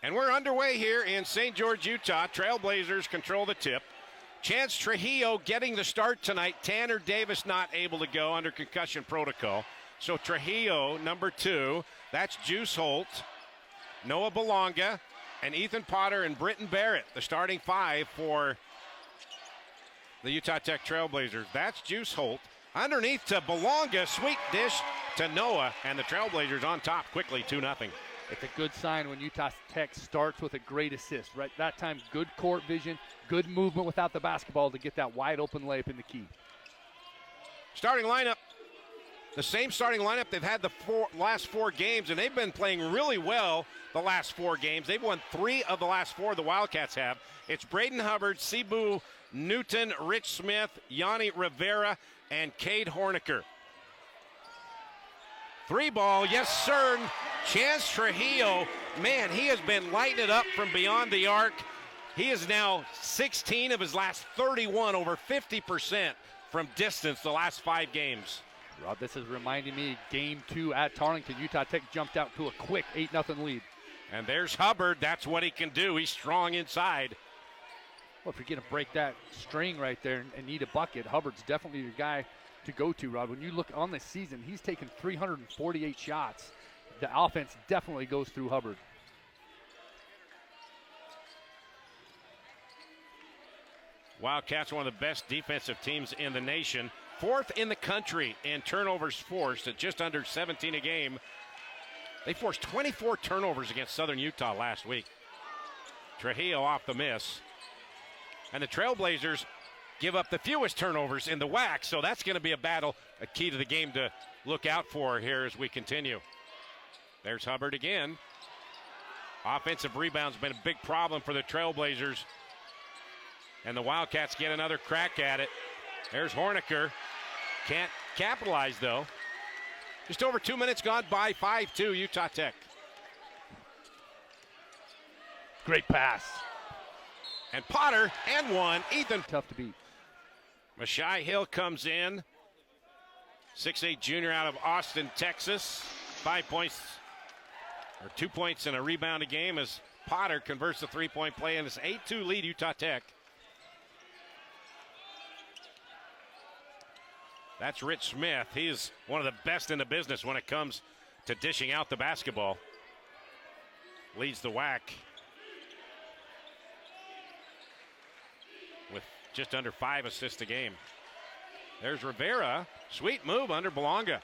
And we're underway here in St. George, Utah. Trailblazers control the tip. Chance Trujillo getting the start tonight. Tanner Davis not able to go under concussion protocol. So Trujillo, number 2. That's Juice Holt, Noah Belonga, and Ethan Potter and Britton Barrett, the starting 5 for the Utah Tech Trailblazers. That's Juice Holt. Underneath to Belonga, sweet dish to Noah, and the Trailblazers on top quickly, 2-0. It's a good sign when Utah Tech starts with a great assist. Right that time, good court vision, good movement without the basketball to get that wide open layup in the key. Starting lineup, the same starting lineup they've had the last 4 games, and they've been playing really well the last 4 games. They've won 3 of the last 4 the Wildcats have. It's Braden Hubbard, Cebu Newton, Rich Smith, Yanni Rivera, and Cade Horniker. 3-ball, yes sir. Chance Trujillo, man, he has been lighting it up from beyond the arc. He is now 16 of his last 31, over 50% from distance the last 5 games. Rob, this is reminding me game 2 at Tarleton. Utah Tech jumped out to a quick 8-0 lead. And there's Hubbard. That's what he can do. He's strong inside. Well, if you're going to break that string right there and need a bucket, Hubbard's definitely your guy to go to, Rob. When you look on this season, he's taken 348 shots. The offense definitely goes through Hubbard. Wildcats, one of the best defensive teams in the nation. 4th in the country in turnovers forced at just under 17 a game. They forced 24 turnovers against Southern Utah last week. Trujillo off the miss. And the Trailblazers give up the fewest turnovers in the WAC, so that's going to be a battle, a key to the game to look out for here as we continue. There's Hubbard again. Offensive rebound's been a big problem for the Trailblazers. And the Wildcats get another crack at it. There's Horniker. Can't capitalize, though. Just over 2 minutes gone by, 5-2 Utah Tech. Great pass. And Potter, and one. Ethan. Tough to beat. Mashai Hill comes in. 6'8 junior out of Austin, Texas. 5 points, or 2 points and a rebound a game as Potter converts the three-point play, and it's 8-2 lead Utah Tech. That's Rich Smith. He's one of the best in the business when it comes to dishing out the basketball. Leads the WAC with just under 5 assists a game. There's Rivera. Sweet move under Belonga.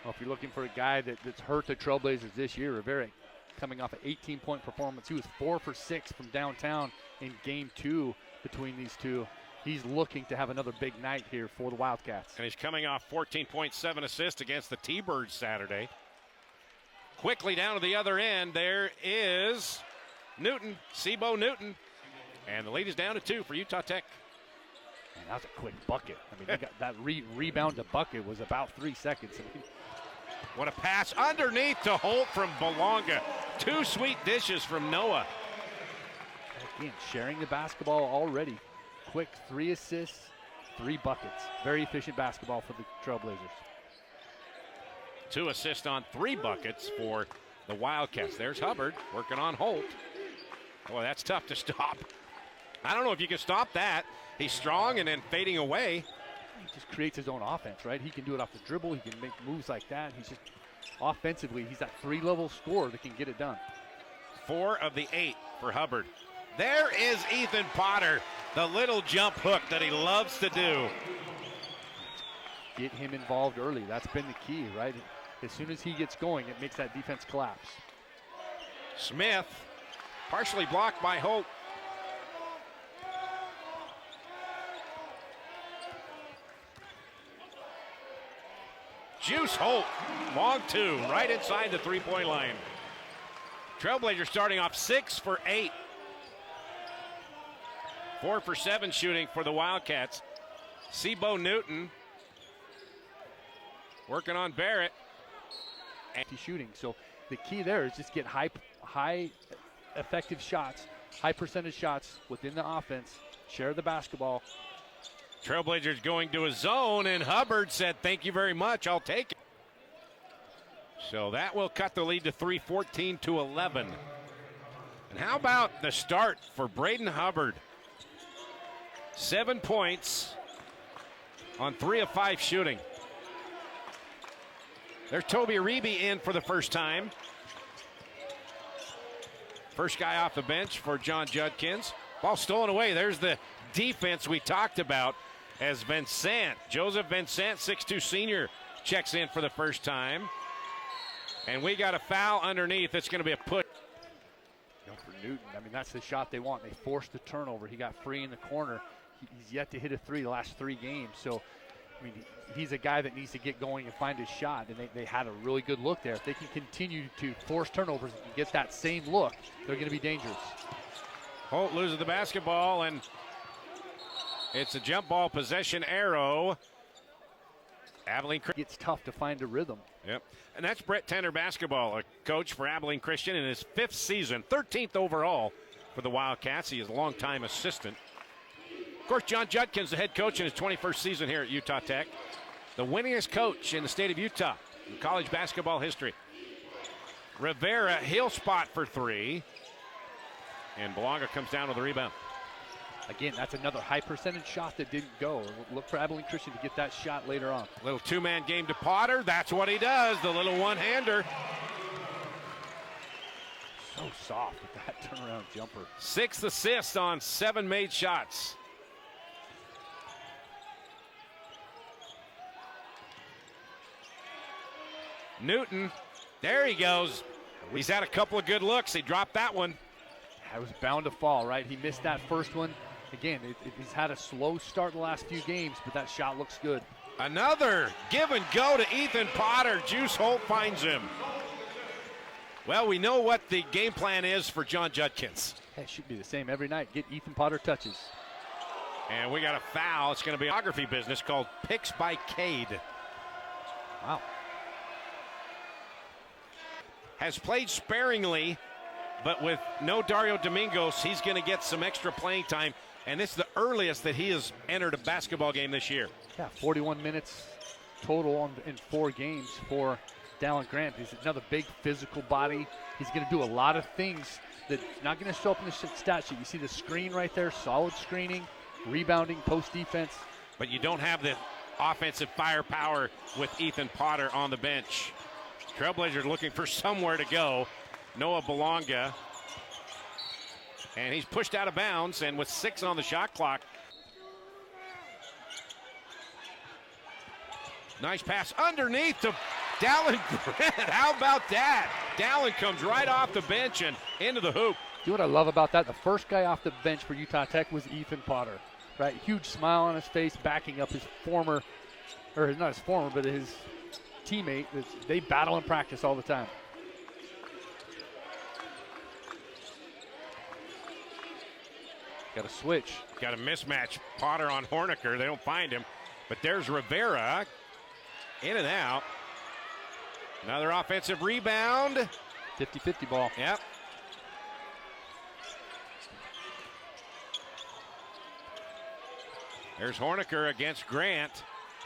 Well, if you're looking for a guy that's hurt the Trailblazers this year, Rivera coming off an 18-point performance. He was 4 for 6 from downtown in game 2 between these two. He's looking to have another big night here for the Wildcats. And he's coming off 14.7 assists against the T-Birds Saturday. Quickly down to the other end, there is Newton, Cebu Newton. And the lead is down to 2 for Utah Tech. Man, that was a quick bucket. I mean, they got that rebound to bucket was about 3 seconds. What a pass underneath to Holt from Belonga. 2 sweet dishes from Noah. Again, sharing the basketball already. Quick 3 assists, 3 buckets. Very efficient basketball for the Trailblazers. 2 assists on 3 buckets for the Wildcats. There's Hubbard working on Holt. Boy, that's tough to stop. I don't know if you can stop that. He's strong and then fading away. He just creates his own offense, right? He can do it off the dribble. He can make moves like that. He's just offensively, he's that 3-level scorer that can get it done. 4 of the 8 for Hubbard. There is Ethan Potter, the little jump hook that he loves to do. Get him involved early. That's been the key, right? As soon as he gets going, it makes that defense collapse. Smith, partially blocked by Holt. Juice Holt, long 2, right inside the 3-point line. Trailblazers starting off 6 for 8. 4 for 7 shooting for the Wildcats. Cebu Newton working on Barrett. Shooting. So the key there is just get high effective shots, high percentage shots within the offense, share the basketball. Trailblazers going to a zone, and Hubbard said, "Thank you very much, I'll take it." So that will cut the lead to 3, 14-11. And how about the start for Braden Hubbard? 7 points on 3 of 5 shooting. There's Toby Reeby in for the first time. First guy off the bench for John Judkins. Ball stolen away. There's the defense we talked about as Joseph Vincent, 6'2 senior, checks in for the first time. And we got a foul underneath. It's going to be a push. For Newton, I mean, that's the shot they want. They forced the turnover. He got free in the corner. He's yet to hit a 3 the last 3 games. So, I mean, he's a guy that needs to get going and find his shot. And they had a really good look there. If they can continue to force turnovers and get that same look, they're going to be dangerous. Holt loses the basketball, and it's a jump ball possession arrow. Abilene It's tough to find a rhythm. Yep. And that's Brett Tenner basketball, a coach for Abilene Christian in his 5th season, 13th overall for the Wildcats. He is a longtime assistant. Of course, John Judkins, the head coach in his 21st season here at Utah Tech. The winningest coach in the state of Utah in college basketball history. Rivera, he'll spot for 3. And Belonga comes down with the rebound. Again, that's another high percentage shot that didn't go. Look for Abilene Christian to get that shot later on. Little 2-man game to Potter. That's what he does, the little one-hander. So soft with that turnaround jumper. 6 assists on 7 made shots. Newton, there he goes. He's had a couple of good looks. He dropped that one. It was bound to fall, right? He missed that first one. Again, he's had a slow start the last few games, but that shot looks good. Another give and go to Ethan Potter. Juice Holt finds him. Well, we know what the game plan is for John Judkins. It should be the same every night. Get Ethan Potter touches. And we got a foul. It's going to be a photography business called Picks by Cade. Wow. Has played sparingly, but with no Dario Domingos, he's going to get some extra playing time. And this is the earliest that he has entered a basketball game this year. Yeah, 41 minutes total in 4 games for Dallin Grant. He's another big physical body. He's going to do a lot of things that's not going to show up in the stat sheet. You see the screen right there, solid screening, rebounding, post defense. But you don't have the offensive firepower with Ethan Potter on the bench. Trailblazers looking for somewhere to go. Noah Belonga. And he's pushed out of bounds, and with 6 on the shot clock. Nice pass underneath to Dallin Grant. How about that? Dallin comes right off the bench and into the hoop. You know what I love about that? The first guy off the bench for Utah Tech was Ethan Potter. Right? Huge smile on his face, backing up his former, or not his former, but his teammate. They battle in practice all the time. Got a switch. Got a mismatch. Potter on Horniker. They don't find him. But there's Rivera. In and out. Another offensive rebound. 50-50 ball. Yep. There's Horniker against Grant.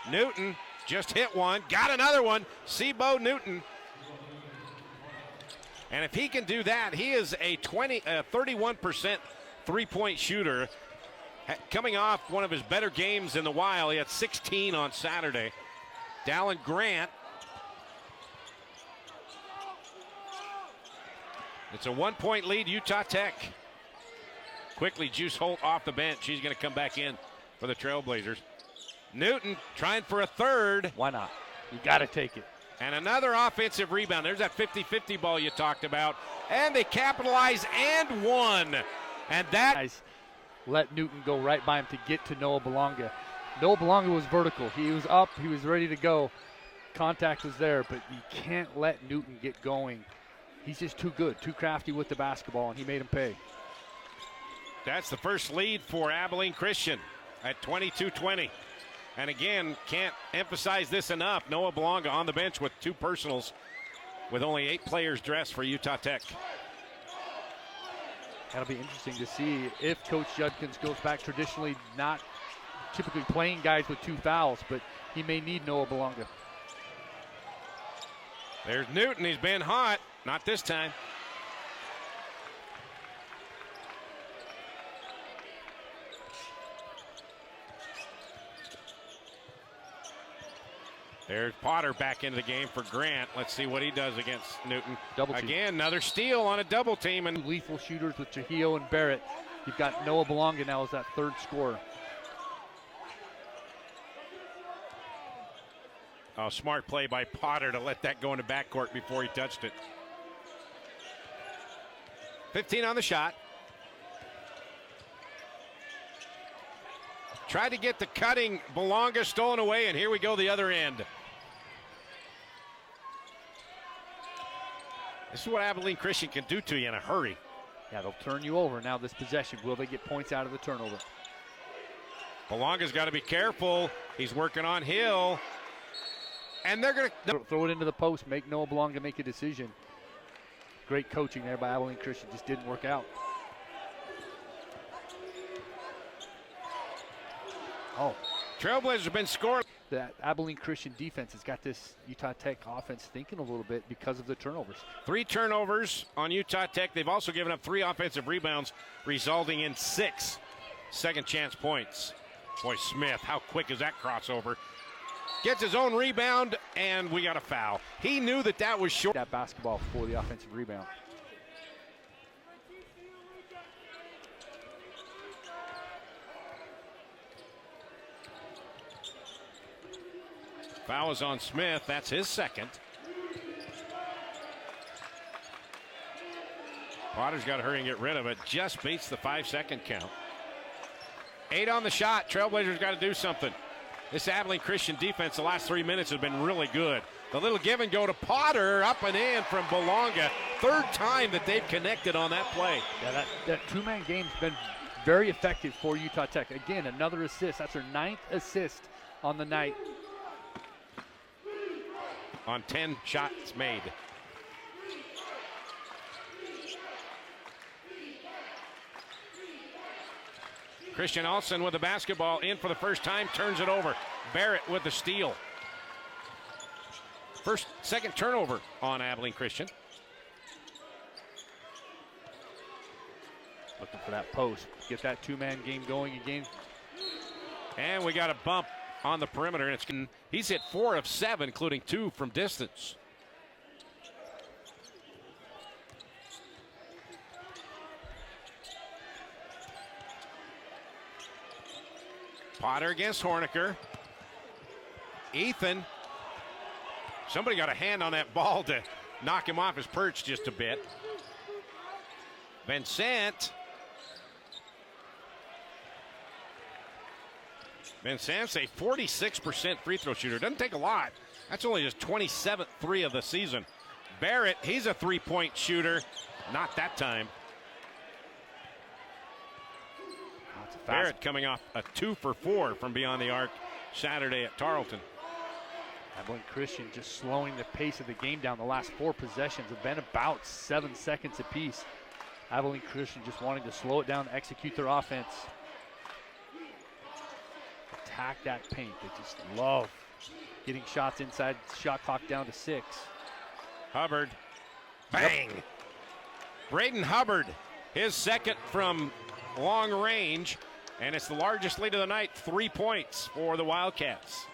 Newton just hit one. Got another one. Sebo Newton. And if he can do that, he is a 31% three-point shooter. Coming off one of his better games in the while. He had 16 on Saturday. Dallin Grant. It's a 1-point lead, Utah Tech. Quickly, Juice Holt off the bench. He's going to come back in for the Trailblazers. Newton trying for a third. Why not? You got to take it. And another offensive rebound. There's that 50-50 ball you talked about. And they capitalize and won. And that let Newton go right by him to get to Noah Belonga. Noah Belonga was vertical. He was up. He was ready to go. Contact was there, but you can't let Newton get going. He's just too good, too crafty with the basketball, and he made him pay. That's the first lead for Abilene Christian at 22-20. And again, can't emphasize this enough. Noah Belonga on the bench with 2 personals with only 8 players dressed for Utah Tech. That'll be interesting to see if Coach Judkins goes back traditionally not typically playing guys with 2 fouls, but he may need Noah Belonga. There's Newton. He's been hot. Not this time. There's Potter back into the game for Grant. Let's see what he does against Newton. Double team. Again, another steal on a double team. And lethal shooters with Trujillo and Barrett. You've got Noah Belonga now as that third scorer. Oh, smart play by Potter to let that go into backcourt before he touched it. 15 on the shot. Tried to get the cutting Belonga stolen away, and here we go the other end. This is what Abilene Christian can do to you in a hurry. Yeah, they'll turn you over now this possession. Will they get points out of the turnover? Belonga's got to be careful. He's working on Hill. And they're going to throw it into the post, make Noah Belonga make a decision. Great coaching there by Abilene Christian, just didn't work out. Oh, Trailblazers have been scoring. That Abilene Christian defense has got this Utah Tech offense thinking a little bit because of the turnovers. 3 turnovers on Utah Tech. They've also given up 3 offensive rebounds, resulting in 6 second chance points. Boy, Smith, how quick is that crossover? Gets his own rebound, and we got a foul. He knew that that was short. That basketball for the offensive rebound. Foul is on Smith. That's his second. Potter's got to hurry and get rid of it. Just beats the 5-second count. 8 on the shot. Trailblazers got to do something. This Abilene Christian defense the last 3 minutes has been really good. The little give and go to Potter, up and in from Belonga. 3rd time that they've connected on that play. Yeah, that two-man game's been very effective for Utah Tech. Again, another assist. That's their 9th assist on the night. On 10 shots made. Christian Olsen with the basketball in for the first time, turns it over. Barrett with the steal. Second turnover on Abilene Christian. Looking for that post. Get that two-man game going again. And we got a bump on the perimeter. And he's hit 4 of 7, including 2 from distance. Potter against Horniker. Ethan. Somebody got a hand on that ball to knock him off his perch just a bit. Vincent's a 46% free throw shooter. Doesn't take a lot. That's only his 27th 3 of the season. Barrett, he's a 3-point shooter. Not that time. Barrett coming off a 2 for 4 from beyond the arc Saturday at Tarleton. Abilene Christian just slowing the pace of the game down. The last 4 possessions have been about 7 seconds apiece. Abilene Christian just wanting to slow it down, execute their offense. Attack that paint. They just love getting shots inside, shot clock down to 6. Hubbard. Bang! Yep. Braden Hubbard, his second from long range, and it's the largest lead of the night, 3 points for the Wildcats.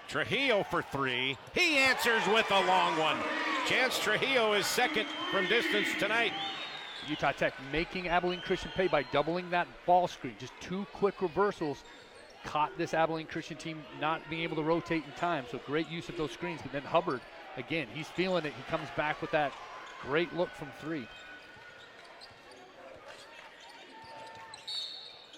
Trujillo for 3. He answers with a long one. Chance Trujillo is second from distance tonight. Utah Tech making Abilene Christian pay by doubling that ball screen. Just 2 quick reversals caught this Abilene Christian team not being able to rotate in time. So great use of those screens. But then Hubbard, again, he's feeling it. He comes back with that great look from 3.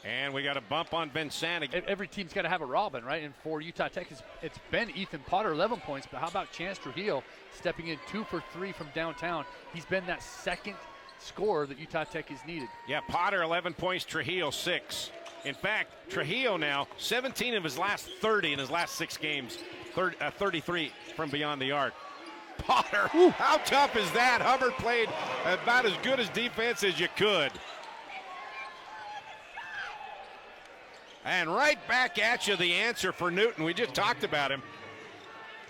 And we got a bump on Vincent. Every team's got to have a Robin, right? And for Utah Tech, it's been Ethan Potter, 11 points. But how about Chance Trujillo stepping in 2 for 3 from downtown? He's been that second scorer that Utah Tech has needed. Yeah, Potter 11 points, Trujillo 6. In fact, Trujillo now 17 of his last 30 in his last 6 games, 33 from beyond the arc. Potter, how tough is that? Hubbard played about as good as defense as you could. And right back at you, the answer for Newton. We just talked about him.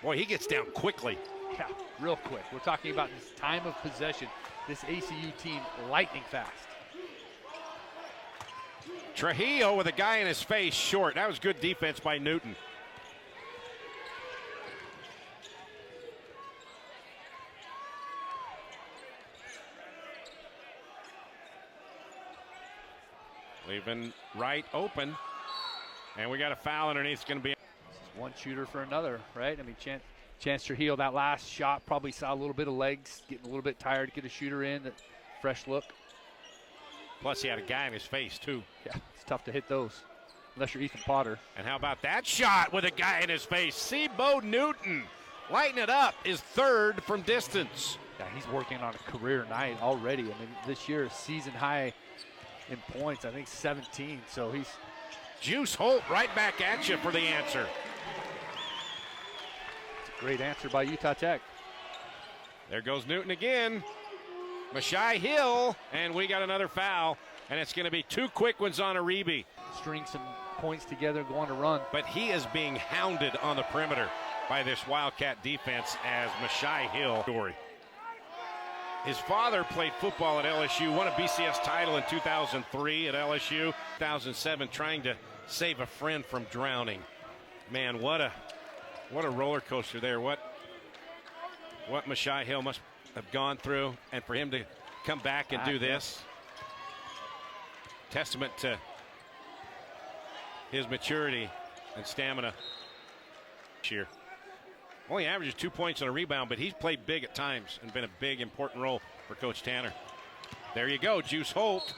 Boy, he gets down quickly. Yeah, real quick. We're talking about this time of possession. This ACU team lightning fast. Trujillo with a guy in his face, short. That was good defense by Newton. Leaving right open. And we got a foul underneath. It's going to be one shooter for another, right? I mean, Chance Trujillo, that last shot probably saw a little bit of legs, getting a little bit tired to get a shooter in, that fresh look. Plus, he had a guy in his face, too. Yeah, it's tough to hit those, unless you're Ethan Potter. And how about that shot with a guy in his face? Bo Newton lighting it up, is third from distance. Yeah, he's working on a career night already. I mean, this year, season high in points, I think 17, so he's... Juice Holt right back at you for the answer. Great answer by Utah Tech. There goes Newton again. Mashai Hill, and we got another foul, and it's going to be two quick ones on Aribi. String some points together, go on a run. But he is being hounded on the perimeter by this Wildcat defense as Mashai Hill. His father played football at LSU, won a BCS title in 2003 at LSU, 2007, trying to save a friend from drowning. Man, what a roller coaster there. What Mashai Hill must have gone through, and for him to come back and do this. Testament to his maturity and stamina this year. Only averages 2 points on a rebound, but he's played big at times and been a big, important role for Coach Tanner. There you go, Juice Holt.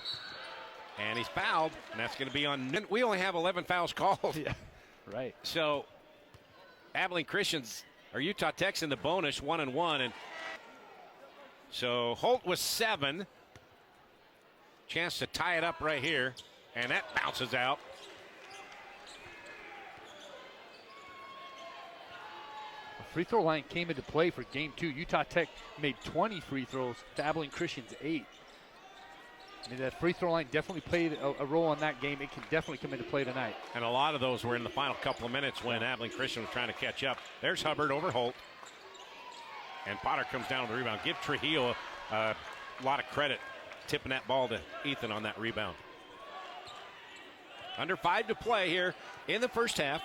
And he's fouled, and that's going to be on. We only have 11 fouls called. Yeah, right. So Abilene Christians, or Utah Tech's in the bonus, 1-1. And so Holt was 7. Chance to tie it up right here, and that bounces out. Free throw line came into play for game 2. Utah Tech made 20 free throws to Abilene Christian's 8. I mean, that free throw line definitely played a role in that game. It can definitely come into play tonight. And a lot of those were in the final couple of minutes when Abilene Christian was trying to catch up. There's Hubbard over Holt. And Potter comes down with the rebound. Give Trujillo a lot of credit tipping that ball to Ethan on that rebound. Under 5 to play here in the first half.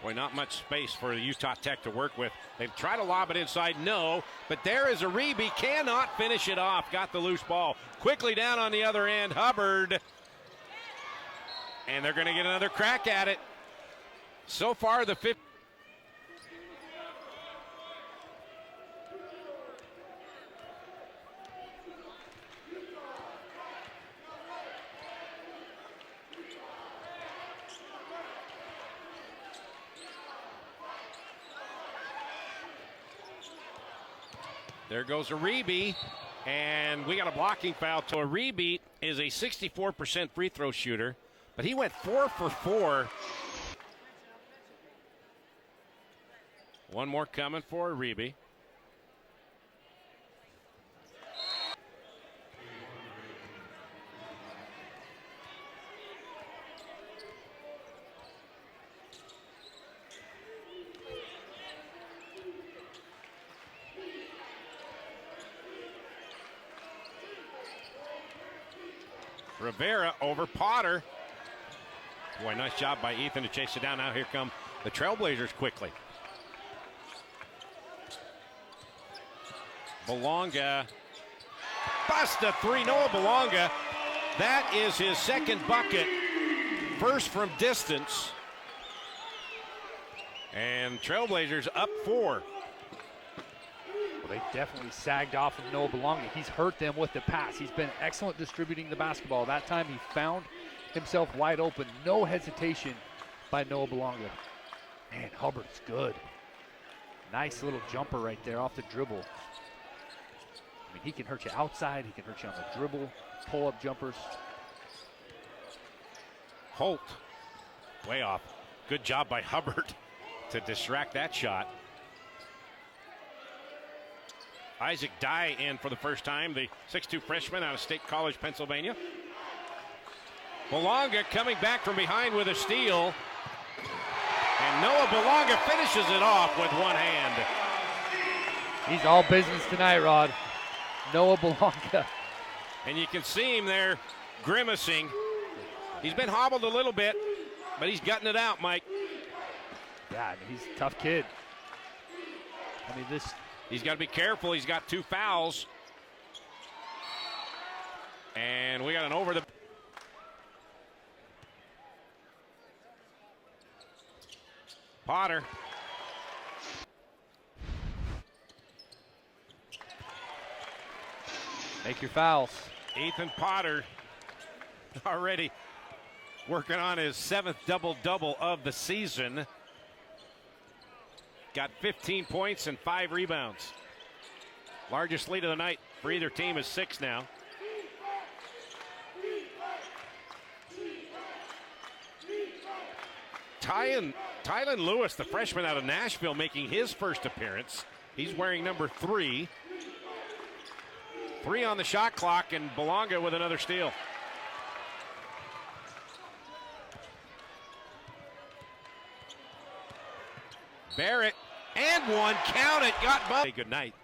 Boy, not much space for Utah Tech to work with. They've tried to lob it inside, no. But there is Aribi, cannot finish it off. Got the loose ball. Quickly down on the other end, Hubbard. And they're going to get another crack at it. So far, the 5th. There goes Aribi, and we got a blocking foul. So Aribi is a 64% free throw shooter, but he went 4 for 4. One more coming for Aribi. Rivera over Potter. Boy, nice job by Ethan to chase it down. Now here come the Trailblazers quickly. Belonga. Bust a 3. Noah Belonga. That is his second bucket. First from distance. And Trailblazers up 4. They definitely sagged off of Noah Belonga. He's hurt them with the pass. He's been excellent distributing the basketball. That time he found himself wide open. No hesitation by Noah Belonga. Man, Hubbard's good. Nice little jumper right there off the dribble. I mean, he can hurt you outside. He can hurt you on the dribble. Pull-up jumpers. Holt, way off. Good job by Hubbard to distract that shot. Isaac Dye in for the first time, the 6'2 freshman out of State College, Pennsylvania. Belonga coming back from behind with a steal. And Noah Belonga finishes it off with one hand. He's all business tonight, Rod. Noah Belonga. And you can see him there grimacing. He's been hobbled a little bit, but he's gutting it out, Mike. Yeah, he's a tough kid. I mean, he's got to be careful. He's got 2 fouls. And we got an over the... Potter. Make your fouls. Ethan Potter already working on his 7th double-double of the season. Got 15 points and 5 rebounds. Largest lead of the night for either team is 6 now. Tylen Lewis, the freshman out of Nashville, making his first appearance. He's wearing number 3. 3 on the shot clock, and Belonga with another steal. Barrett, and one, count it, got by. Good night.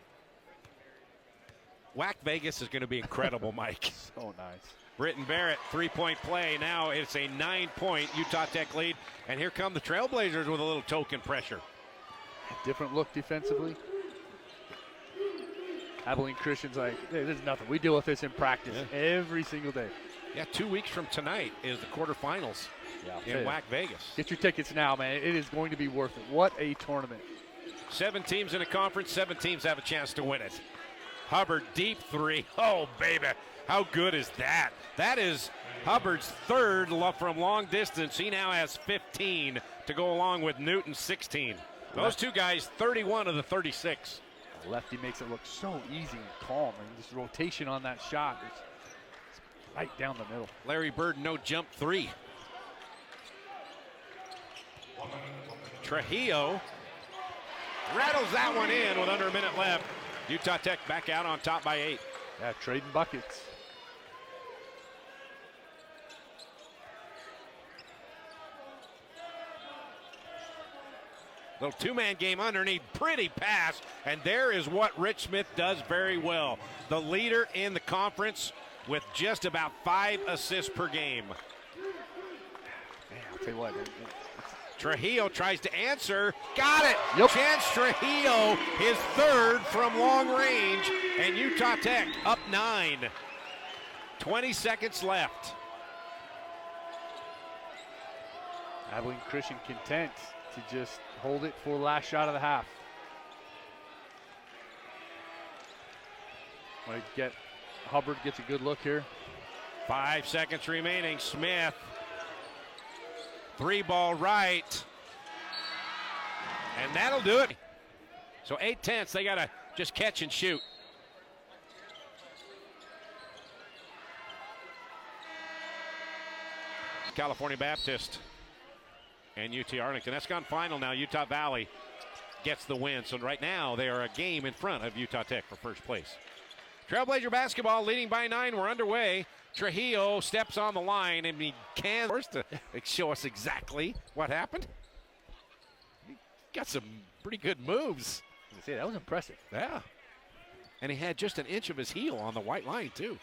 WAC Vegas is going to be incredible, Mike. So nice. Britton Barrett, 3-point play. Now it's a 9-point Utah Tech lead. And here come the Trailblazers with a little token pressure. Different look defensively. Abilene Christian's like, hey, there's nothing. We deal with this in practice every single day. Yeah, 2 weeks from tonight is the quarterfinals in WAC Vegas. Get your tickets now, man. It is going to be worth it. What a tournament. 7 teams in a conference, 7 teams have a chance to win it. Hubbard, deep 3. Oh, baby. How good is that? That is Hubbard's 3rd from long distance. He now has 15 to go along with Newton's 16. Those 2 guys, 31 of the 36. Lefty makes it look so easy and calm. I mean, this rotation on that shot is right down the middle. Larry Bird, no jump 3. Trujillo rattles that one in with under a minute left. Utah Tech back out on top by 8. Yeah, trading buckets. Little 2-man game underneath, pretty pass, and there is what Rich Smith does very well. The leader in the conference with just about 5 assists per game. Man, I'll tell you what. Trujillo tries to answer, got it! Yep. Chance Trujillo, his 3rd from long range, and Utah Tech up 9. 20 seconds left. Abilene Christian content to just hold it for the last shot of the half. Want to get Hubbard gets a good look here. 5 seconds remaining. Smith. 3-ball right. And that'll do it. So 8/10. They got to just catch and shoot. California Baptist and UT Arlington. That's gone final now. Utah Valley gets the win. So right now they are a game in front of Utah Tech for first place. Trailblazer basketball leading by 9. We're underway. Trujillo steps on the line and he can to show us exactly what happened. He got some pretty good moves. Say, that was impressive. Yeah. And he had just an inch of his heel on the white line too.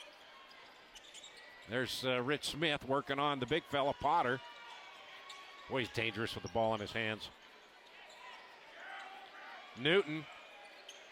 There's Rich Smith working on the big fella, Potter. Boy, he's dangerous with the ball in his hands. Newton.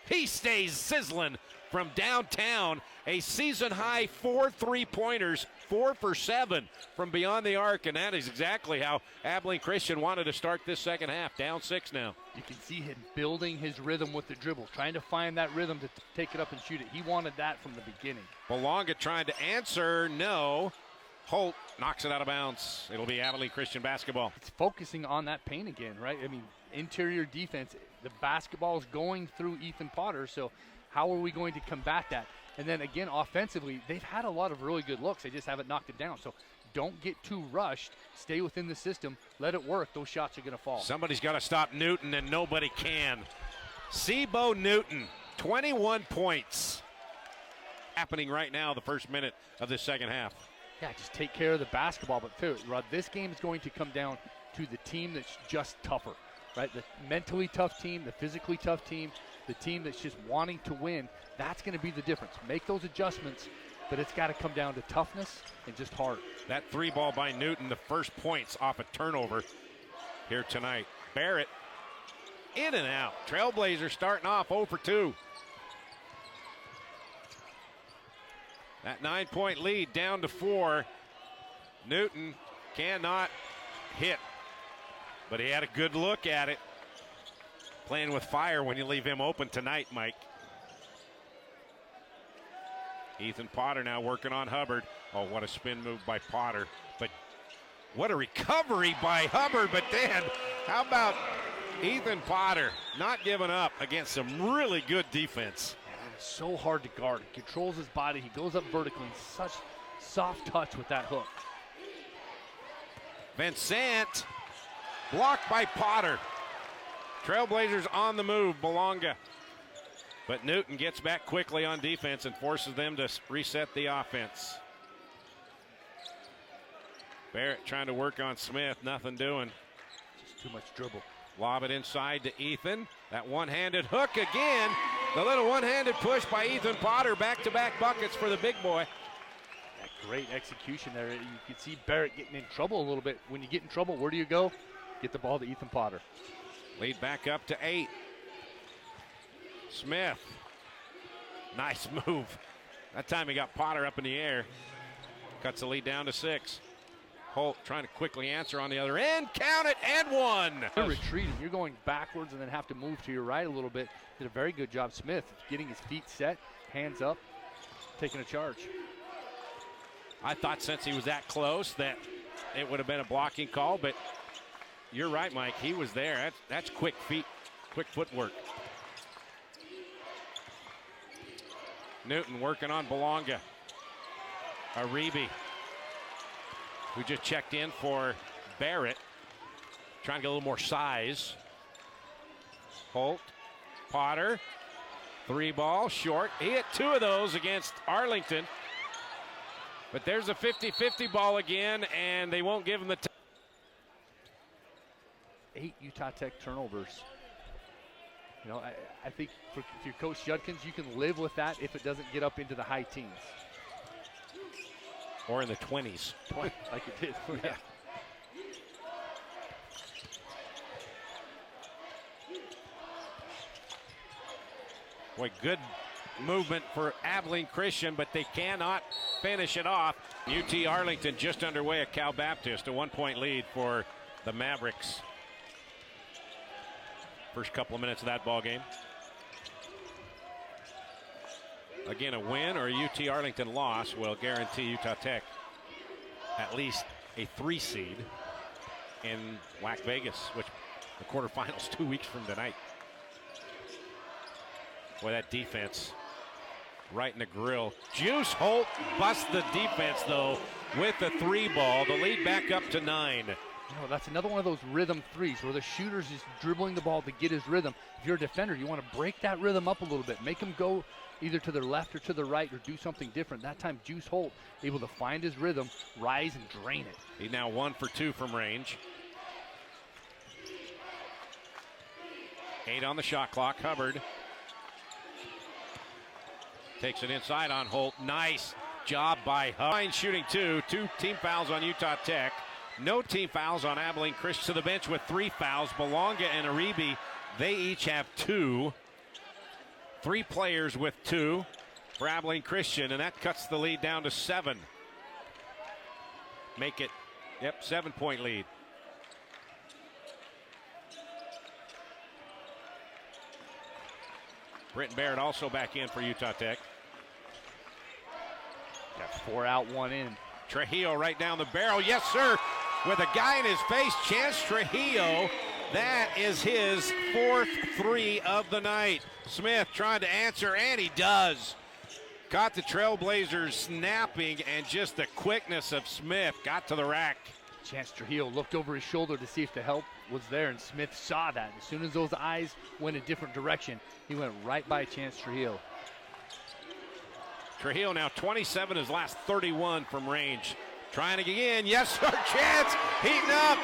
He stays sizzling from downtown. A season-high 4 3-pointers, 4 for 7 from beyond the arc, and that is exactly how Abilene Christian wanted to start this second half. Down 6 now. You can see him building his rhythm with the dribble, trying to find that rhythm to take it up and shoot it. He wanted that from the beginning. Belonga trying to answer, no. Holt knocks it out of bounds. It'll be Abilene Christian basketball. It's focusing on that paint again, right? I mean, interior defense, the basketball is going through Ethan Potter, so how are we going to combat that? And then again, offensively, they've had a lot of really good looks. They just haven't knocked it down. So don't get too rushed. Stay within the system. Let it work. Those shots are going to fall. Somebody's got to stop Newton, and nobody can. Sebo Newton 21 points happening right now, the first minute of this second half. Yeah, just take care of the basketball. But Rod, this game is going to come down to the team that's just tougher, right? The mentally tough team, the physically tough team, the team that's just wanting to win. That's going to be the difference. Make those adjustments, but it's got to come down to toughness and just heart. That 3 ball by Newton, the first points off a turnover here tonight. Barrett in and out. Trailblazers starting off 0 for 2. That 9-point lead down to 4. Newton cannot hit, but he had a good look at it. Playing with fire when you leave him open tonight, Mike. Ethan Potter now working on Hubbard. Oh, what a spin move by Potter. But what a recovery by Hubbard. But then, how about Ethan Potter not giving up against some really good defense? So hard to guard. He controls his body. He goes up vertically. Such soft touch with that hook. Vincent blocked by Potter. Trailblazers on the move. Belonga. But Newton gets back quickly on defense and forces them to reset the offense. Barrett trying to work on Smith. Nothing doing. Just too much dribble. Lob it inside to Ethan. That one-handed hook again. The little one-handed push by Ethan Potter. Back-to-back buckets for the big boy. That great execution there. You can see Barrett getting in trouble a little bit. When you get in trouble, where do you go? Get the ball to Ethan Potter. Lead back up to 8. Smith. Nice move. That time he got Potter up in the air. Cuts the lead down to 6. Holt trying to quickly answer on the other end. Count it, and 1. You're retreating. You're going backwards and then have to move to your right a little bit. Did a very good job, Smith, getting his feet set, hands up, taking a charge. I thought since he was that close that it would have been a blocking call, but you're right, Mike. He was there. That's quick feet, quick footwork. Newton working on Belonga. Aribi, who just checked in for Barrett. Trying to get a little more size. Holt, Potter, 3 ball, short. He hit 2 of those against Arlington. But there's a 50-50 ball again, and they won't give him the 8 Utah Tech turnovers. You know, I think for your coach Judkins, you can live with that if it doesn't get up into the high teens. Or in the 20s. Like it did. Yeah. Boy, good movement for Abilene Christian, but they cannot finish it off. UT Arlington just underway at Cal Baptist, a 1-point lead for the Mavericks. First couple of minutes of that ball game. Again, a win or a UT Arlington loss will guarantee Utah Tech at least a 3 seed in WAC Vegas, which the quarterfinals 2 weeks from tonight. Boy, that defense right in the grill. Juice Holt busts the defense, though, with the 3 ball. The lead back up to 9. You know, that's another one of those rhythm threes where the shooter's just dribbling the ball to get his rhythm. If you're a defender, you want to break that rhythm up a little bit. Make him go either to their left or to the right or do something different. That time, Juice Holt able to find his rhythm, rise, and drain it. He's now 1 for 2 from range. 8 on the shot clock. Hubbard takes it inside on Holt. Nice job by Hubbard. Shooting 2 team fouls on Utah Tech. No team fouls on Abilene Christian. To the bench with 3 fouls. Belonga and Aribi, they each have 2. 3 players with 2 for Abilene Christian, and that cuts the lead down to 7. Make it, 7-point lead. Britton Barrett also back in for Utah Tech. Got 4 out, 1 in. Trujillo right down the barrel. Yes, sir. With a guy in his face, Chance Trujillo. That is his 4th 3 of the night. Smith trying to answer, and he does. Caught the Trailblazers snapping, and just the quickness of Smith got to the rack. Chance Trujillo looked over his shoulder to see if the help was there, and Smith saw that. As soon as those eyes went a different direction, he went right by Chance Trujillo. Trujillo now 27, his last 31 from range. Trying to get in. Yes, sir. Chance heating up.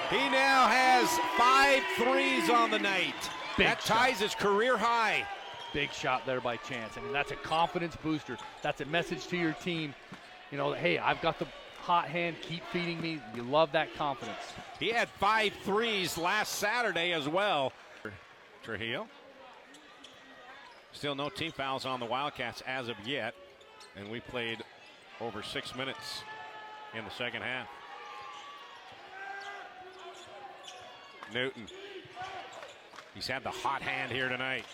He now has 5 threes on the night. That ties his career high. Big shot there by Chance. I mean, that's a confidence booster. That's a message to your team. You know, hey, I've got the hot hand. Keep feeding me. You love that confidence. He had 5 threes last Saturday as well. Trujillo. Still no team fouls on the Wildcats as of yet. And we played over 6 minutes in the second half. Newton. He's had the hot hand here tonight.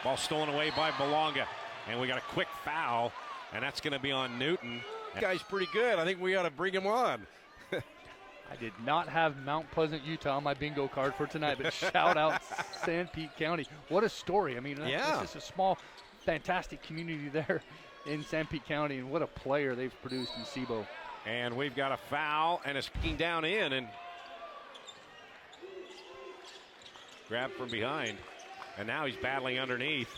Ball stolen away by Belonga. And we got a quick foul, and that's going to be on Newton. That guy's pretty good. I think we ought to bring him on. I did not have Mount Pleasant, Utah on my bingo card for tonight, but shout out San Pete County. What a story. I mean, yeah. This is a small, fantastic community there in San Pete County, and what a player they've produced in SIBO. And we've got a foul, and it's kicking down in, and grabbed from behind. And now he's battling underneath.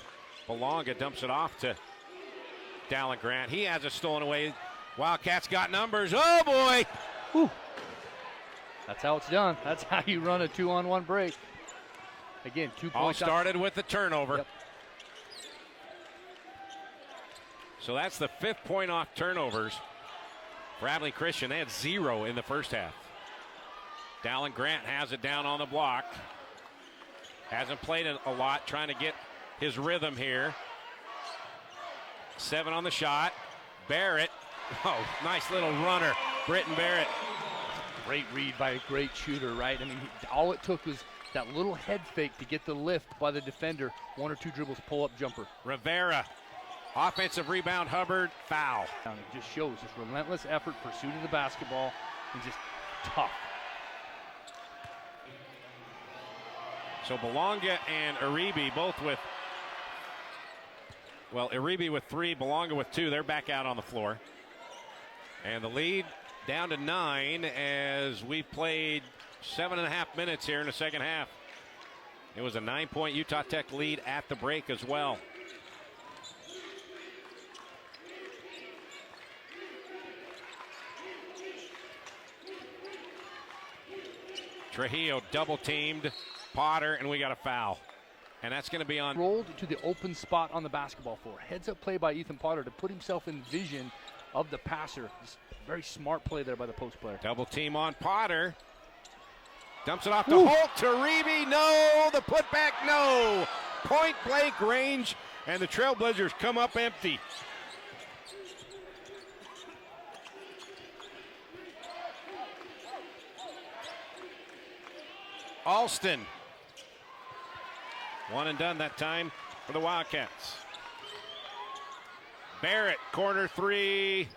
Belonga dumps it off to Dallin Grant. He has it stolen away. Wildcats got numbers. Oh, boy. Whew. That's how it's done. That's how you run a 2-on-1 break. Again, 2 points. All started with the turnover. Yep. So that's the 5th point off turnovers for Abilene Christian. They had 0 in the first half. Dallin Grant has it down on the block. Hasn't played a lot, trying to get his rhythm here. 7 on the shot. Barrett. Oh, nice little runner. Britton Barrett. Great read by a great shooter, right? I mean, all it took was that little head fake to get the lift by the defender. 1 or 2 dribbles, pull-up jumper. Rivera. Offensive rebound, Hubbard. Foul. And it just shows this relentless effort, pursuit of the basketball, and just tough. So Belonga and Uribe both with, well, Uribe with 3, Belonga with 2. They're back out on the floor. And the lead down to 9 as we played 7.5 minutes here in the second half. It was a 9-point Utah Tech lead at the break as well. Trujillo double teamed Potter, and we got a foul. And that's going to be on. Rolled to the open spot on the basketball floor. Heads up play by Ethan Potter to put himself in vision of the passer. Just very smart play there by the post player. Double team on Potter. Dumps it off to Holt, to Reeby, no. The putback, no. Point blank range, and the Trailblazers come up empty. Alston. 1 and done that time for the Wildcats. Barrett, corner 3.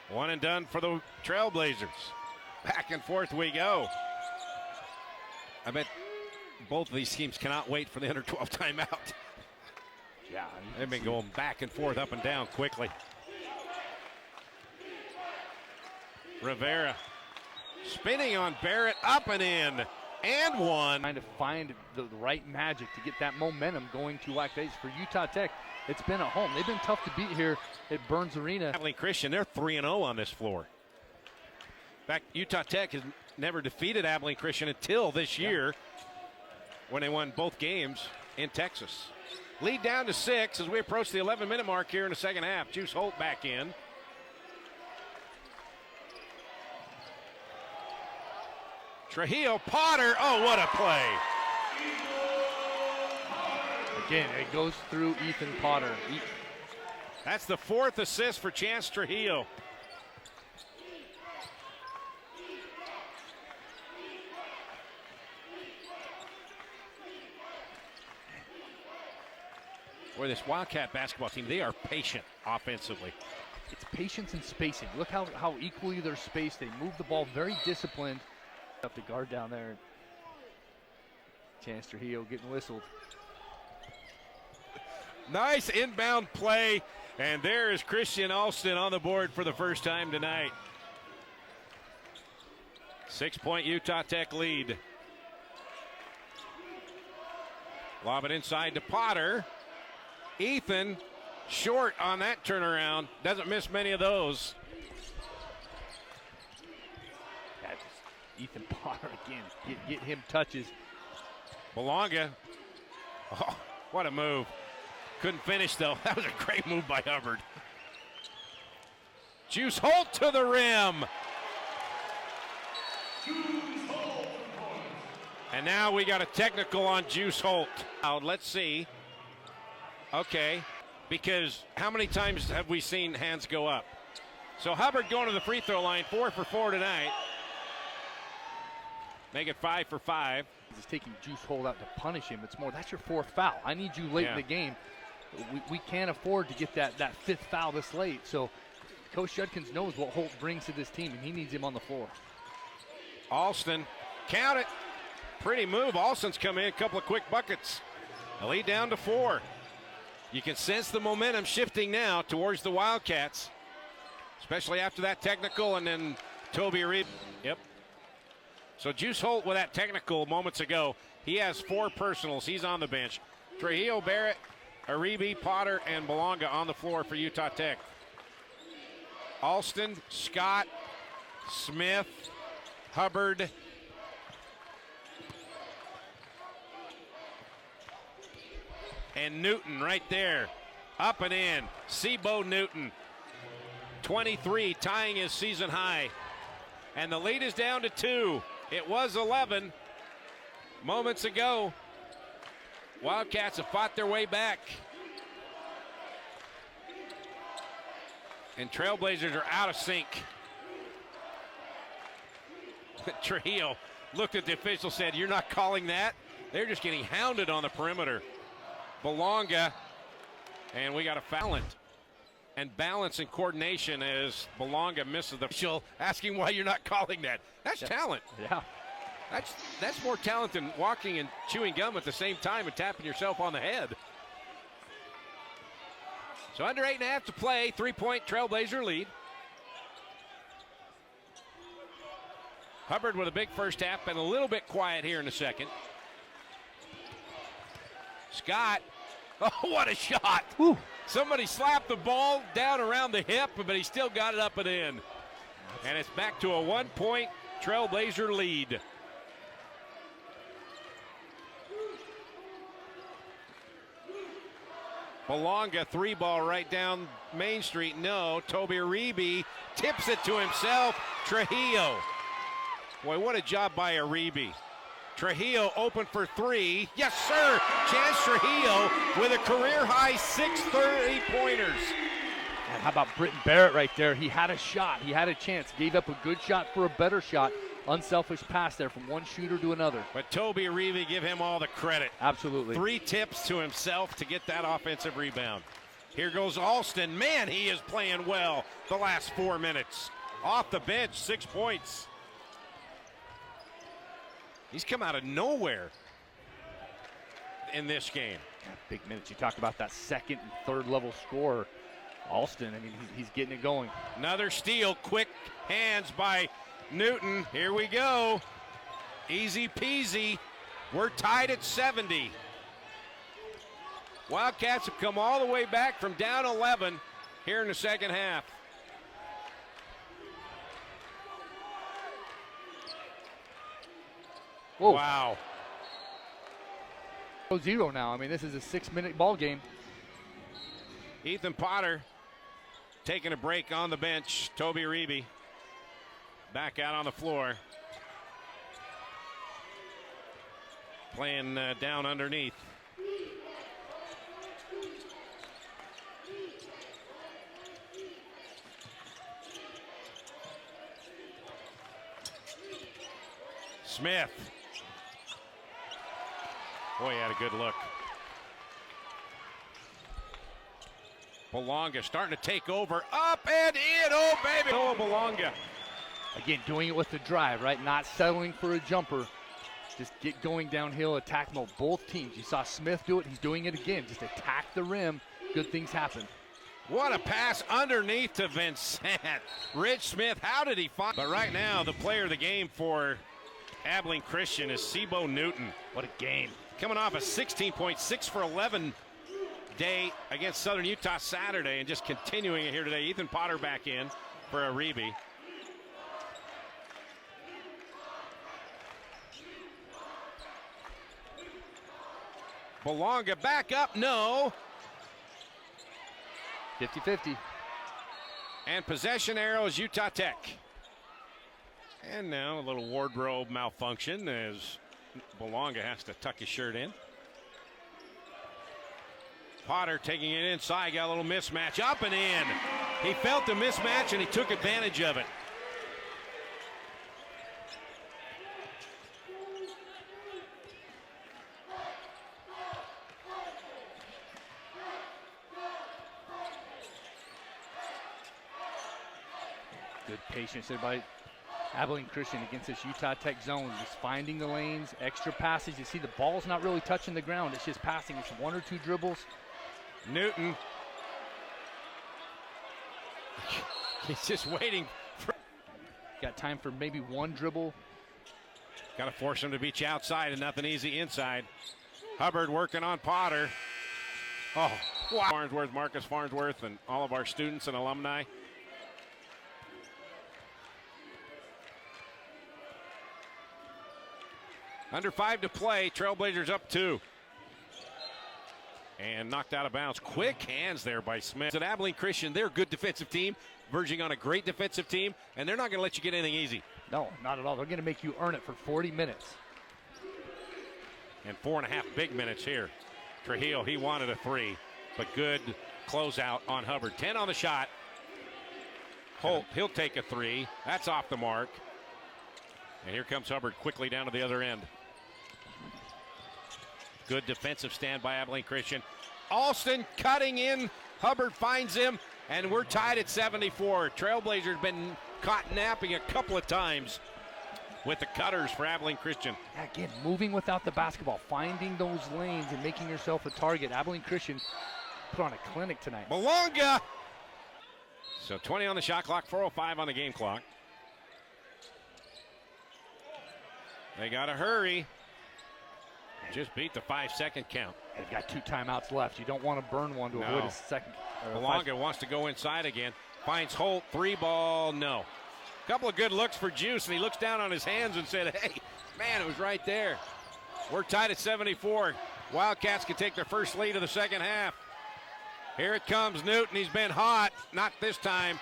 1 and done for the Trailblazers. Back and forth we go. I bet both of these teams cannot wait for the under 12 timeout. Yeah, they've been going back and forth, up and down quickly. Rivera spinning on Barrett, up and in, and 1. Trying to find the right magic to get that momentum going to WAC Vegas. For Utah Tech, it's been at home. They've been tough to beat here at Burns Arena. Abilene Christian, they're 3-0 on this floor. In fact, Utah Tech has never defeated Abilene Christian until this year when they won both games in Texas. Lead down to 6 as we approach the 11-minute mark here in the second half. Juice Holt back in. Trujillo, Potter, oh, what a play. Again, it goes through Ethan Potter. That's the 4th assist for Chance Trujillo. Boy, this Wildcat basketball team, they are patient offensively. It's patience and spacing. Look how equally they're spaced. They move the ball very disciplined. Up the guard down there. Chance Trujillo getting whistled. Nice inbound play, and there is Christian Alston on the board for the first time tonight. 6-point Utah Tech lead. Lob it inside to Potter. Ethan short on that turnaround. Doesn't miss many of those. That's Ethan Potter again. Get him touches. Belonga. Oh, what a move. Couldn't finish, though. That was a great move by Hubbard. Juice Holt to the rim. And now we got a technical on Juice Holt. Let's see. Okay, because how many times have we seen hands go up? So Hubbard going to the free throw line, 4 for 4 tonight. Make it 5 for 5. He's taking Juice Holt out to punish him. It's more, that's your 4th foul. I need you late in the game. We can't afford to get that 5th foul this late. So Coach Judkins knows what Holt brings to this team, and he needs him on the floor. Alston, count it. Pretty move. Alston's come in, a couple of quick buckets. The lead down to 4. You can sense the momentum shifting now towards the Wildcats, especially after that technical and then Toby Reed. Yep. So Juice Holt with that technical moments ago. He has 4 personals. He's on the bench. Trujillo, Barrett, Aribi, Potter, and Belonga on the floor for Utah Tech. Alston, Scott, Smith, Hubbard, and Newton right there. Up and in. Sebo Newton. 23, tying his season high. And the lead is down to 2. It was 11 moments ago. Wildcats have fought their way back. And Trailblazers are out of sync. Trujillo looked at the official, said, "You're not calling that?" They're just getting hounded on the perimeter. Belonga, and we got a foul. And balance and coordination as Belonga misses the official, asking why you're not calling that. That's talent. Yeah. That's more talent than walking and chewing gum at the same time and tapping yourself on the head. So under 8.5 to play, 3-point Trailblazer lead. Hubbard with a big first half and a little bit quiet here in the second. Scott, oh, what a shot. Whew. Somebody slapped the ball down around the hip, but he still got it up and in. And it's back to a 1-point Trailblazer lead. Belonga, 3-ball right down Main Street. No, Toby Aribi tips it to himself. Trujillo. Boy, what a job by Aribi. Trujillo open for 3. Yes, sir. Chance Trujillo with a career-high 6 30-pointers. And how about Britton Barrett right there? He had a shot. He had a chance. Gave up a good shot for a better shot. Unselfish pass there from one shooter to another. But Toby Aribi, give him all the credit. Absolutely. 3 tips to himself to get that offensive rebound. Here goes Alston. Man, he is playing well the last 4 minutes. Off the bench, 6 points. He's come out of nowhere in this game. Big minutes. You talk about that second and third level scorer. Alston, I mean, he's getting it going. Another steal, quick hands by Newton. Here we go. Easy peasy. We're tied at 70. Wildcats have come all the way back from down 11 here in the second half. Whoa. Wow. 0 now. I mean, this is a 6-minute ball game. Ethan Potter taking a break on the bench. Toby Aribi back out on the floor. Playing down underneath. Smith. Boy, he had a good look. Belonga starting to take over. Up and in. Oh, baby. Oh, Belonga. Again, doing it with the drive, right? Not settling for a jumper. Just get going downhill, attack mode. Both teams. You saw Smith do it. He's doing it again. Just attack the rim. Good things happen. What a pass underneath to Vincent. Rich Smith, how did he find? But right now, the player of the game for Abilene Christian is Sebo Newton. What a game. Coming off a 16.6 for 11 day against Southern Utah Saturday, and just continuing it here today. Ethan Potter back in for Aribi. Belonga back up, no. 50-50. And possession arrows, Utah Tech. And now a little wardrobe malfunction as Belonga has to tuck his shirt in. Potter taking it inside, got a little mismatch, up and in. He felt the mismatch and he took advantage of it. Good patience there by Abilene Christian against this Utah Tech zone. Just finding the lanes, extra passes. You see the ball's not really touching the ground. It's just passing. It's one or two dribbles. Newton. He's just waiting. Got time for maybe one dribble. Got to force him to beat you outside and nothing easy inside. Hubbard working on Potter. Oh, wow. Farnsworth, Marcus Farnsworth, and all of our students and alumni. Under 5 to play, Trailblazers up 2. And knocked out of bounds. Quick hands there by Smith. At Abilene Christian, they're a good defensive team, verging on a great defensive team, and they're not going to let you get anything easy. No, not at all. They're going to make you earn it for 40 minutes. And 4.5 big minutes here. Trujillo, he wanted a 3, but good closeout on Hubbard. 10 on the shot. Holt, he'll take a 3. That's off the mark. And here comes Hubbard quickly down to the other end. Good defensive stand by Abilene Christian. Alston cutting in. Hubbard finds him, and we're tied at 74. Trailblazers been caught napping a couple of times with the cutters for Abilene Christian. Again, moving without the basketball, finding those lanes and making yourself a target. Abilene Christian put on a clinic tonight. Belonga. So 20 on the shot clock, 4:05 on the game clock. They got to hurry. Just beat the 5-second count. They've got 2 timeouts left. You don't want to burn one to avoid a second. Belonga wants to go inside again. Finds Holt, 3 ball, no. Couple of good looks for Juice, and he looks down on his hands and said, hey, man, it was right there. We're tied at 74. Wildcats can take their first lead of the second half. Here it comes, Newton. He's been hot. Not this time.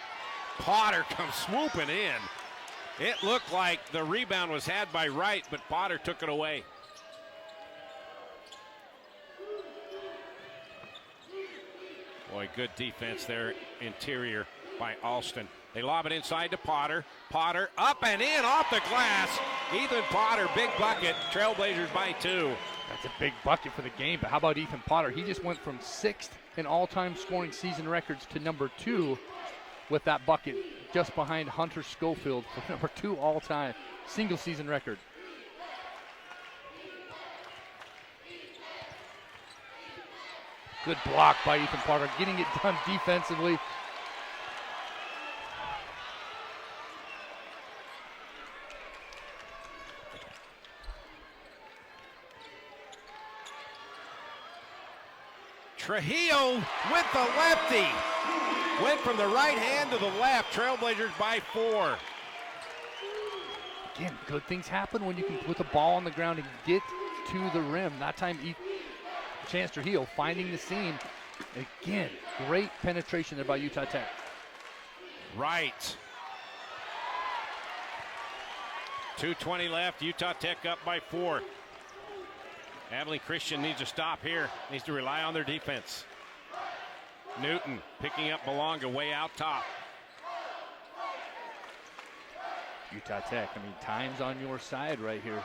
Potter comes swooping in. It looked like the rebound was had by Wright, but Potter took it away. Boy, good defense there, interior by Alston. They lob it inside to Potter. Potter up and in off the glass. Ethan Potter, big bucket. Trailblazers by 2. That's a big bucket for the game, but how about Ethan Potter? He just went from 6th in all-time scoring season records to number 2 with that bucket, just behind Hunter Schofield for number 2 all-time single season record. Good block by Ethan Potter, getting it done defensively. Trujillo with the lefty. Went from the right hand to the left. Trailblazers by 4. Again, good things happen when you can put the ball on the ground and get to the rim. That time, Chance Trujillo finding the seam. Again, great penetration there by Utah Tech. Right. 2:20 left. Utah Tech up by 4. Abilene Christian needs to stop here. Needs to rely on their defense. Newton picking up Belonga way out top. Utah Tech, I mean, time's on your side right here.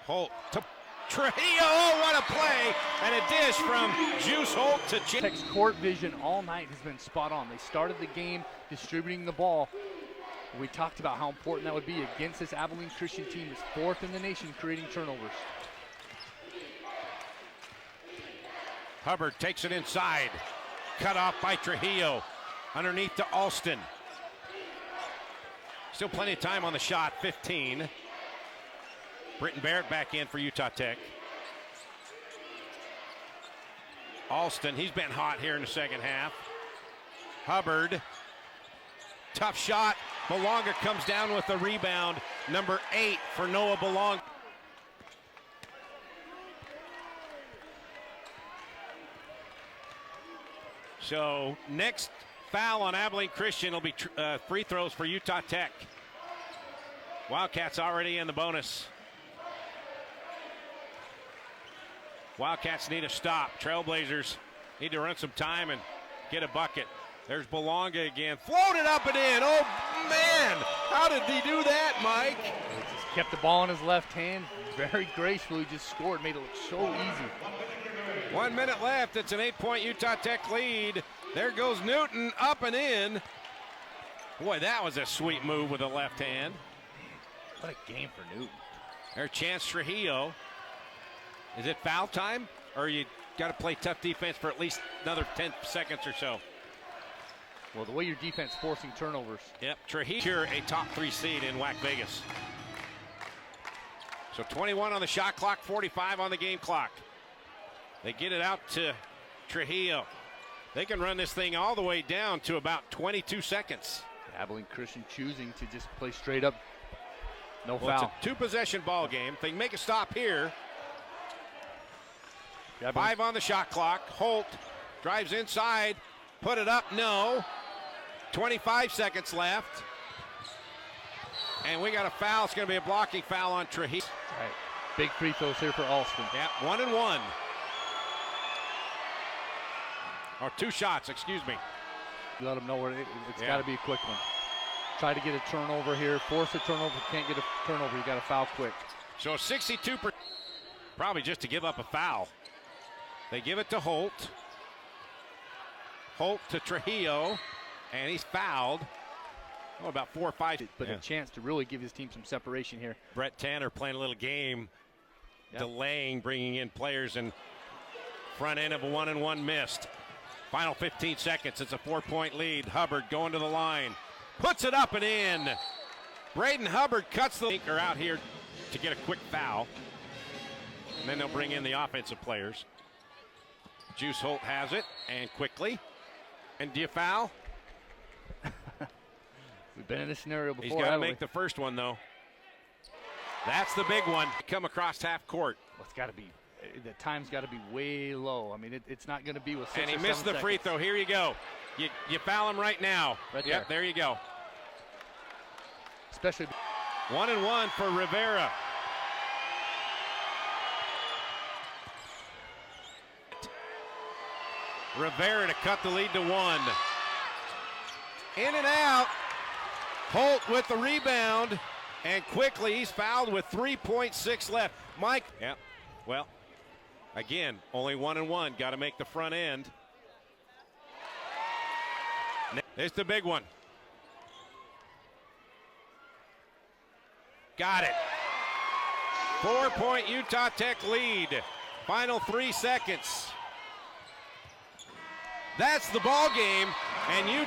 Holt to Trujillo. Oh, what a play. And a dish from Juice Holt to Tech's court vision all night has been spot on. They started the game distributing the ball. We talked about how important that would be against this Abilene Christian team that's 4th in the nation creating turnovers. Hubbard takes it inside. Cut off by Trujillo. Underneath to Alston. Still plenty of time on the shot, 15. Britton Barrett back in for Utah Tech. Alston, he's been hot here in the second half. Hubbard, tough shot. Belonga comes down with the rebound. Number 8 for Noah Belonga. So next foul on Abilene Christian will be free throws for Utah Tech. Wildcats already in the bonus. Wildcats need a stop. Trailblazers need to run some time and get a bucket. There's Belonga again. Floated up and in. Oh, man. How did he do that, Mike? He just kept the ball in his left hand. Very gracefully just scored. Made it look so easy. 1 minute left. It's an 8-point Utah Tech lead. There goes Newton up and in. Boy, that was a sweet move with the left hand. What a game for Newton. There's Chance Trujillo. Is it foul time? Or you got to play tough defense for at least another 10 seconds or so? Well, the way your defense forcing turnovers. Yep, Trujillo, a top 3 seed in WAC Vegas. So 21 on the shot clock, 45 on the game clock. They get it out to Trujillo. They can run this thing all the way down to about 22 seconds. Abilene Christian choosing to just play straight up. No It's foul. a 2-possession ball game. If they can make a stop here. Abilene. 5 on the shot clock. Holt drives inside. Put it up. No. 25 seconds left. And we got a foul. It's going to be a blocking foul on Trujillo. All right. Big free throws here for Alston. Yeah, 1 and 1. Or 2 shots, excuse me. Let them know where it's Yeah. got to be a quick one. Try to get a turnover here. Force a turnover. Can't get a turnover. You got to foul quick. So 62%. Probably just to give up a foul. They give it to Holt. Holt to Trujillo. And he's fouled. Oh, about 4 or 5. But a chance to really give his team some separation here. Brett Tanner playing a little game. Yep. Delaying, bringing in players, and front end of a 1-and-1 missed. Final 15 seconds. It's a 4-point lead. Hubbard going to the line. Puts it up and in. Braden Hubbard cuts the anchor out here to get a quick foul. And then they'll bring in the offensive players. Juice Holt has it, and quickly. And do you foul? We've been in this scenario before. He's got to make the first one, though. That's the big one. Come across half court. Well, it's got to be. The time's got to be way low. I mean, it's not going to be with 6 And he or missed 7 the free seconds. throw. Here you go. You foul him right now. Right Yep, there you go. Especially 1 and 1 for Rivera. Rivera to cut the lead to 1. In and out. Holt with the rebound. And quickly he's fouled with 3.6 left. Mike. Yeah. Well, again, only 1 and 1. Got to make the front end. There's the big one. Got it. 4-point Utah Tech lead. Final 3 seconds. That's the ball game, and Utah